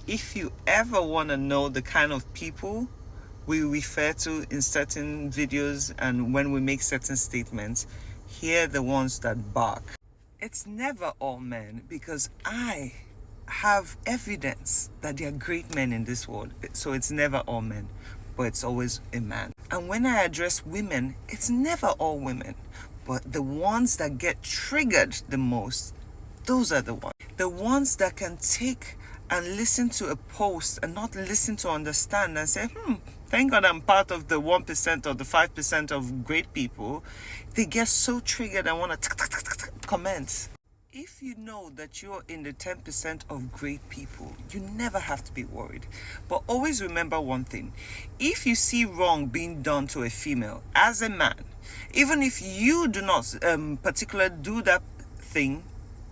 If you ever want to know the kind of people we refer to in certain videos and when we make certain statements, here are the ones that bark. It's never all men, because I have evidence that there are great men in this world. So it's never all men, but it's always a man. And when I address women, it's never all women, but the ones that get triggered the most, those are the ones. The ones that can take and listen to a post and not listen to understand and say, thank God I'm part of the 1% or the 5% of great people. They get so triggered and want to comment. If you know that you're in the 10% of great people, you never have to be worried. But always remember one thing. If you see wrong being done to a female as a man, even if you do not particularly do that thing,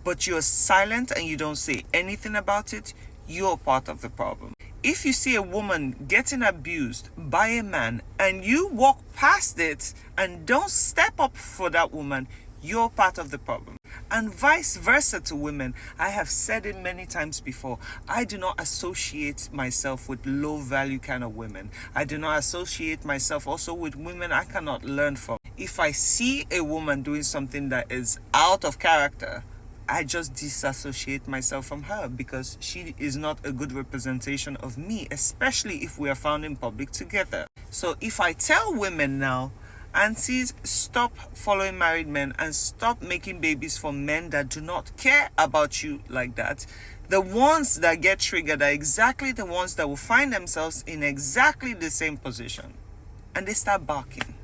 but you're silent and you don't say anything about it, you're part of the problem. If you see a woman getting abused by a man and you walk past it and don't step up for that woman, you're part of the problem. And vice versa to women. I have said it many times before. I do not associate myself with low value kind of women. I do not associate myself also with women I cannot learn from. If I see a woman doing something that is out of character, I just disassociate myself from her, because she is not a good representation of me, especially if we are found in public together. So if I tell women now, aunties, stop following married men and stop making babies for men that do not care about you like that, the ones that get triggered are exactly the ones that will find themselves in exactly the same position. And they start barking.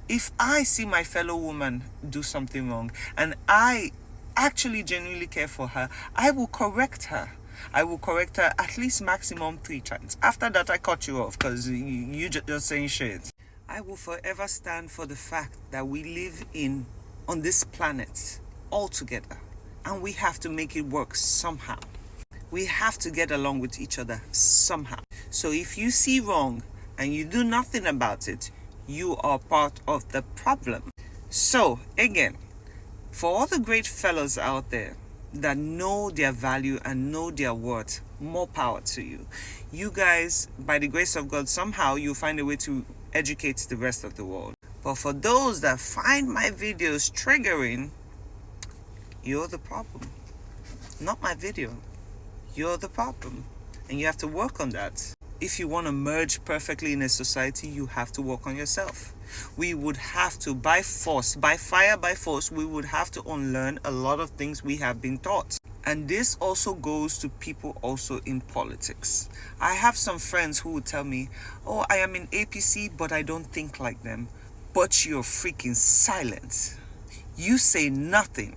If I see my fellow woman do something wrong and I actually genuinely care for her, I will correct her. I will correct her at least maximum 3 times. After that, I cut you off because you just saying shit. I will forever stand for the fact that we live on this planet all together, and we have to make it work somehow. We have to get along with each other somehow. So if you see wrong and you do nothing about it, you are part of the problem. So again, for all the great fellows out there that know their value and know their worth, more power to you. You guys, by the grace of God, somehow you'll find a way to educate the rest of the world. But for those that find my videos triggering, you're the problem. Not my video. You're the problem. And you have to work on that. If you want to merge perfectly in a society, you have to work on yourself. We would have to, by force, by fire, by force, we would have to unlearn a lot of things we have been taught. And this also goes to people also in politics. I have some friends who would tell me, oh, I am in APC, but I don't think like them. But you're freaking silent. You say nothing.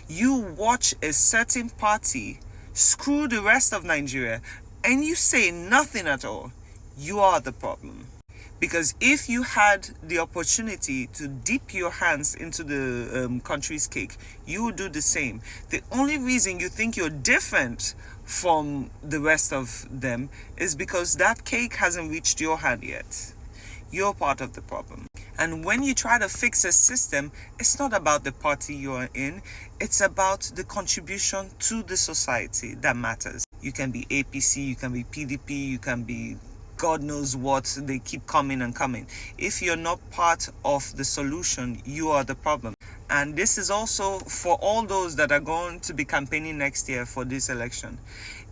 You watch a certain party screw the rest of Nigeria, and you say nothing at all. You are the problem. Because if you had the opportunity to dip your hands into the country's cake, you would do the same. The only reason you think you're different from the rest of them is because that cake hasn't reached your hand yet. You're part of the problem. And when you try to fix a system, it's not about the party you're in. It's about the contribution to the society that matters. You can be APC, you can be PDP, you can be God knows what. They keep coming and coming. If you're not part of the solution, you are the problem. And this is also for all those that are going to be campaigning next year for this election.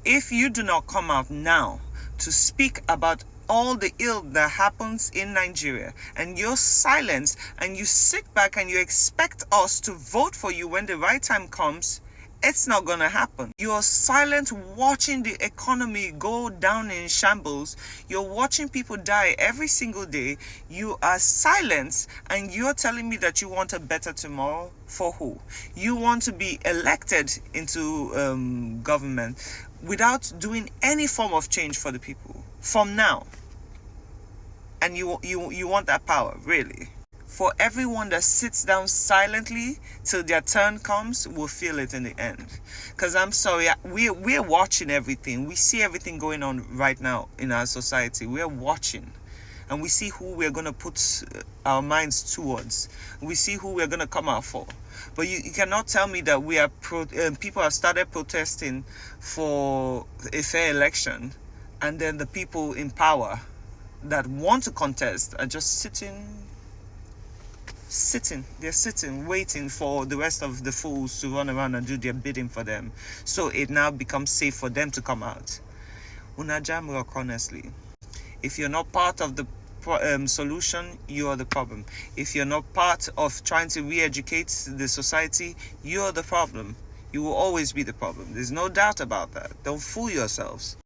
If you do not come out now to speak about all the ill that happens in Nigeria, and you're silent and you sit back and you expect us to vote for you when the right time comes, it's not gonna happen. You're silent watching the economy go down in shambles. You're watching people die every single day. You are silent and you're telling me that you want a better tomorrow. For who? You want to be elected into government without doing any form of change for the people from now. And you want that power, really? For everyone that sits down silently till their turn comes, will feel it in the end. Because I'm sorry, we're watching everything. We see everything going on right now in our society. We're watching. And we see who we're going to put our minds towards. We see who we're going to come out for. But you cannot tell me that people have started protesting for a fair election, and then the people in power that want to contest are just they're sitting waiting for the rest of the fools to run around and do their bidding for them, so it now becomes safe for them to come out. Una jam rock, honestly. If you're not part of the solution, you are the problem. If you're not part of trying to re-educate the society, you're the problem. You will always be the problem. There's no doubt about that. Don't fool yourselves.